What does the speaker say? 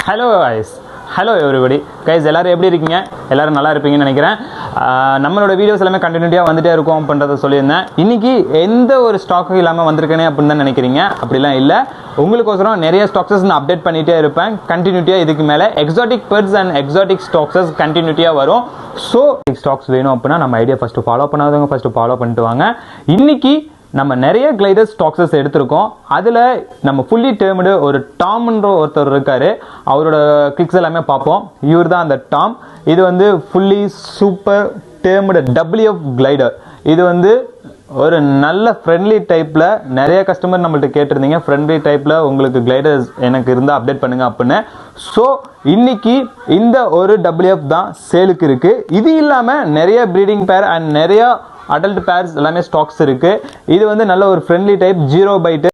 Hello ஐஸ் hello everybody guys, எல்லோரும் எப்படி இருக்கீங்க? எல்லோரும் நல்லா இருப்பீங்கன்னு நினைக்கிறேன். நம்மளோட வீடியோஸ் எல்லாமே கண்டினியூட்டியாக வந்துகிட்டே இருக்கும் அப்படின்றத சொல்லியிருந்தேன். இன்றைக்கி எந்த ஒரு ஸ்டாக்கும் இல்லாமல் வந்திருக்கேனே அப்படின்னு தான் நினைக்கிறீங்க. அப்படிலாம் இல்லை, உங்களுக்கோசரம் நிறைய ஸ்டாக்ஸஸ் நான் அப்டேட் பண்ணிகிட்டே இருப்பேன் கண்டினியூட்டியாக. இதுக்கு மேலே எக்ஸாட்டிக் பேர்ட்ஸ் அண்ட் எக்ஸாட்டிக் ஸ்டாக்ஸஸ் கண்டினியூட்டியாக வரும். ஸோ ஸ்டாக்ஸ் வேணும் அப்படின்னா நம்ம ஐடியா ஃபஸ்ட்டு ஃபாலோ பண்ணாதவங்க ஃபஸ்ட்டு ஃபாலோ பண்ணிட்டு வாங்க. இன்றைக்கி நம்ம நிறைய கிளைடர் ஸ்டாக்ஸஸ் எடுத்திருக்கோம். அதில் நம்ம ஃபுல்லி டேர்ம்டு ஒரு டாம்ன்ற ஒருத்தர் இருக்கார். அவரோட கிளிக்ஸ் எல்லாமே பார்ப்போம். இவர் தான் அந்த டாம். இது வந்து ஃபுல்லி சூப்பர் டேர்ம்டு WF கிளைடர். இது வந்து ஒரு நல்ல ஃப்ரெண்ட்லி டைப்பில் நிறைய கஸ்டமர் நம்மள்ட்ட கேட்டிருந்தீங்க, ஃப்ரெண்ட்லி டைப்பில் உங்களுக்கு கிளைடர்ஸ் எனக்கு இருந்தால் அப்டேட் பண்ணுங்க அப்படின்னு. ஸோ இன்னைக்கு இந்த ஒரு WF தான் சேலுக்கு இருக்குது. இது இல்லாமல் நிறைய ப்ரீடிங் பேர் அண்ட் நிறையா அடல்ட் பேர்ஸ் எல்லாமே ஸ்டாக்ஸ் இருக்குது. இது வந்து நல்ல ஒரு ஃப்ரெண்ட்லி டைப் 0 பைட்டு